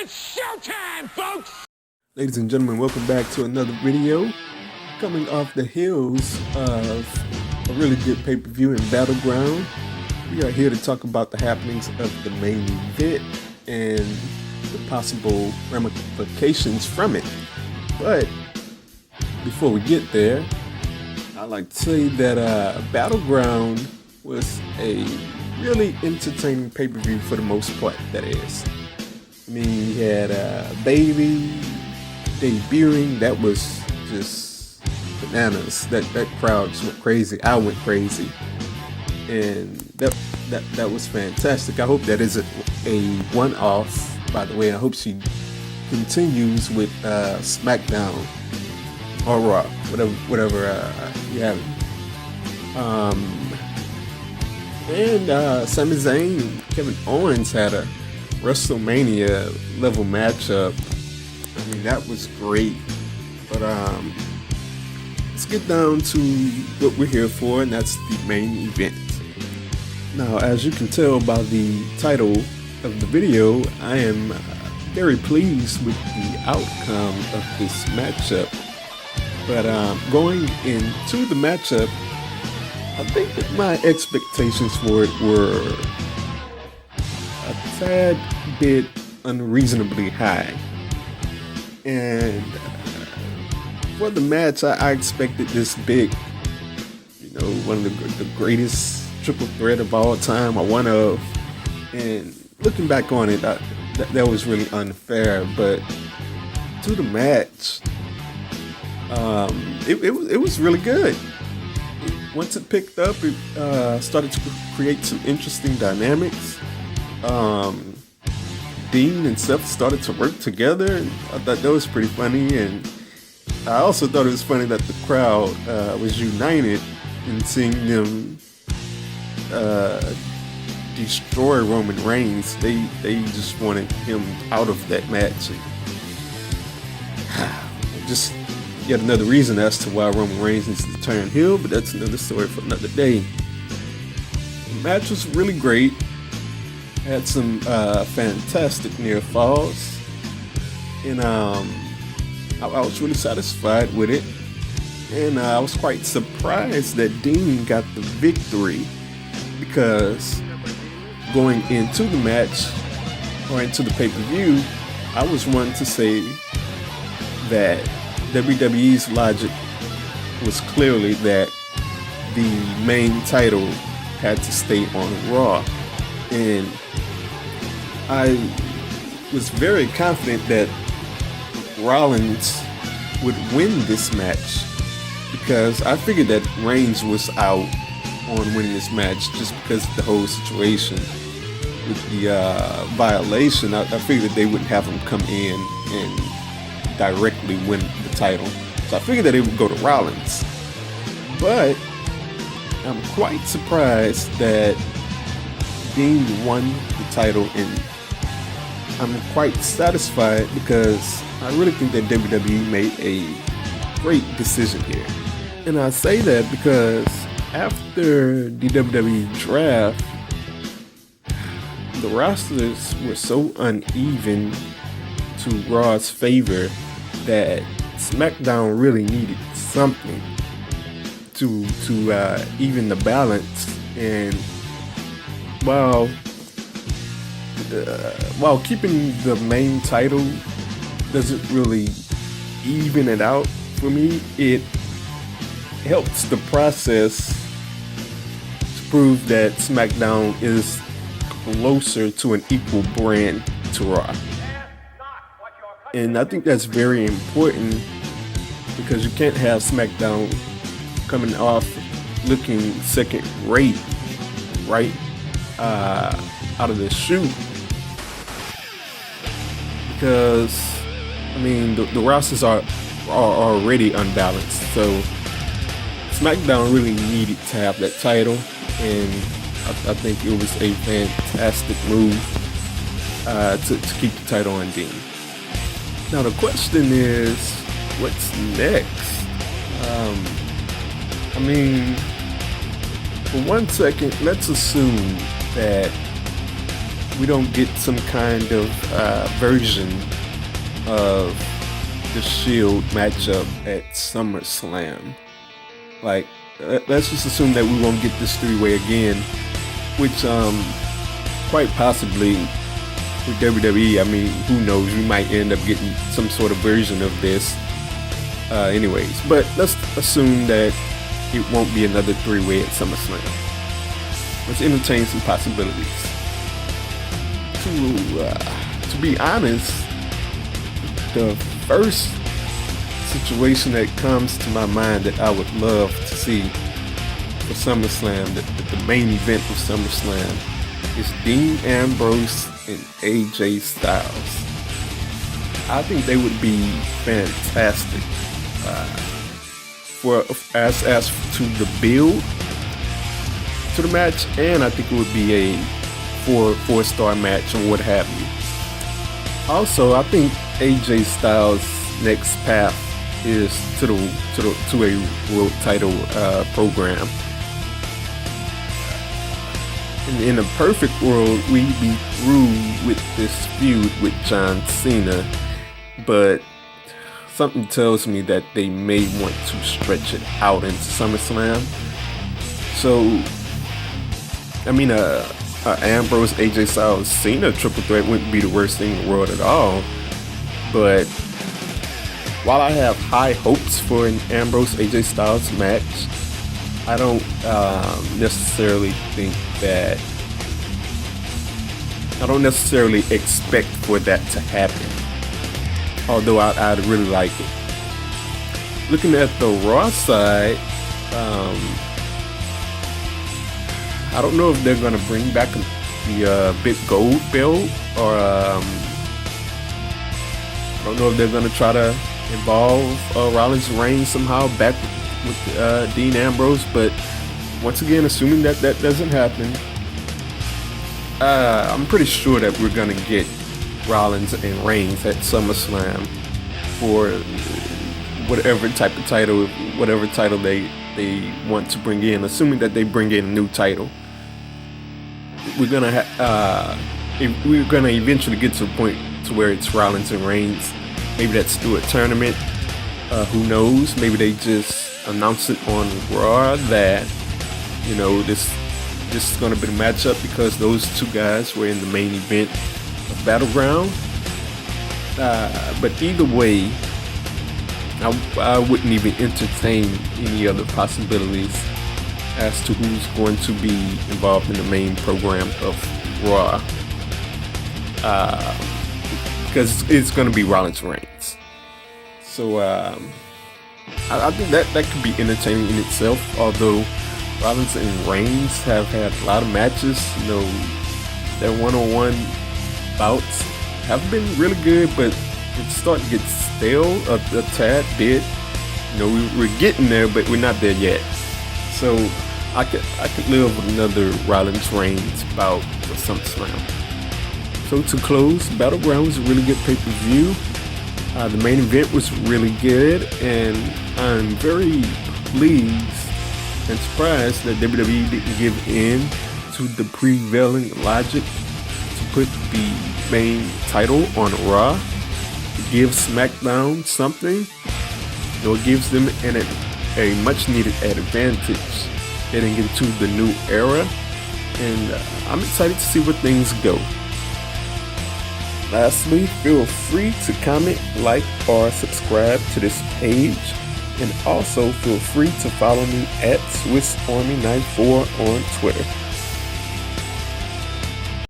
It's showtime, folks! Ladies and gentlemen, welcome back to another video. Coming off the heels of a really good pay-per-view in BattleGround. We are here to talk about the happenings of the main event and the possible ramifications from it. But before we get there, I'd like to say that BattleGround was a really entertaining pay-per-view for the most part, that is. I mean, you had Bailey debuting. That was just bananas. That crowd just went crazy. I went crazy, and that was fantastic. I hope that isn't a one-off. By the way, I hope she continues with SmackDown or Raw, whatever you have. And Sami Zayn, Kevin Owens had a WrestleMania level matchup. I mean, that was great. But let's get down to what we're here for, and that's the main event. Now, as you can tell by the title of the video, I am very pleased with the outcome of this matchup. But going into the matchup, I think that my expectations for it were a tad bit unreasonably high. And for the match, I expected this big, one of the greatest triple threat of all time, or one of. And looking back on it, that was really unfair. But to the match, it was really good. Once it picked up, it started to create some interesting dynamics. Dean and Seth started to work together, and I thought that was pretty funny. And I also thought it was funny that the crowd was united in seeing them destroy Roman Reigns. They just wanted him out of that match. And just yet another reason as to why Roman Reigns needs to turn heel, but that's another story for another day. The match was really great. Had some fantastic near falls, and I was really satisfied with it. And I was quite surprised that Dean got the victory, because going into the match or into the pay-per-view, I was one to say that WWE's logic was clearly that the main title had to stay on Raw. And I was very confident that Rollins would win this match, because I figured that Reigns was out on winning this match just because of the whole situation with the violation. I figured that they wouldn't have him come in and directly win the title. So I figured that it would go to Rollins. But I'm quite surprised that Dean won the title, and I'm quite satisfied because I really think that WWE made a great decision here. And I say that because after the WWE draft, the rosters were so uneven to Raw's favor that SmackDown really needed something to even the balance. And while keeping the main title doesn't really even it out for me, it helps the process to prove that SmackDown is closer to an equal brand to Raw. And I think that's very important, because you can't have SmackDown coming off looking second rate right out of the chute, because I mean the rosters are already unbalanced. So SmackDown really needed to have that title, and I think it was a fantastic move to keep the title on Dean. Now the question is, what's next? I mean, for 1 second, let's assume that we don't get some kind of version of the Shield matchup at SummerSlam. Like, let's just assume that we won't get this three-way again, which quite possibly with WWE, I mean, who knows, we might end up getting some sort of version of this anyways. But let's assume that it won't be another three-way at SummerSlam. Let's entertain some possibilities. To be honest, the first situation that comes to my mind that I would love to see for SummerSlam, the main event of SummerSlam, is Dean Ambrose and AJ Styles. I think they would be fantastic as to the build to the match, and I think it would be a four-star match or what have you. Also, I think AJ Styles' next path is to a world title program. In a perfect world, we'd be through with this feud with John Cena, but something tells me that they may want to stretch it out into SummerSlam. So, I mean, Ambrose, AJ Styles, Cena triple threat wouldn't be the worst thing in the world at all. But while I have high hopes for an Ambrose AJ Styles match, I don't necessarily expect for that to happen. Although I'd really like it. Looking at the Raw side, I don't know if they're gonna bring back the big gold belt, or I don't know if they're gonna try to involve Rollins and Reigns somehow back with Dean Ambrose. But once again, assuming that doesn't happen, I'm pretty sure that we're gonna get Rollins and Reigns at SummerSlam for whatever type of title, whatever title they want to bring in. Assuming that they bring in a new title, we're gonna eventually get to a point to where it's Rollins and Reigns. Maybe that's through a tournament. Who knows? Maybe they just announce it on Raw that, you know, this is gonna be the matchup because those two guys were in the main event of BattleGround. But either way, I wouldn't even entertain any other possibilities as to who's going to be involved in the main program of Raw, because it's going to be Rollins Reigns. So I think that could be entertaining in itself. Although Rollins and Reigns have had a lot of matches, you know, their one-on-one bouts have been really good, but it's starting to get stale a tad bit. You know, we're getting there, but we're not there yet. So I could live with another Rollins Reigns bout for SummerSlam. So to close, BattleGround was a really good pay-per-view. The main event was really good, and I'm very pleased and surprised that WWE didn't give in to the prevailing logic to put the main title on Raw. It gives SmackDown something. You know, it gives them a much-needed advantage heading into the new era, and I'm excited to see where things go. Lastly, feel free to comment, like, or subscribe to this page, and also feel free to follow me at SwissArmy94 on Twitter.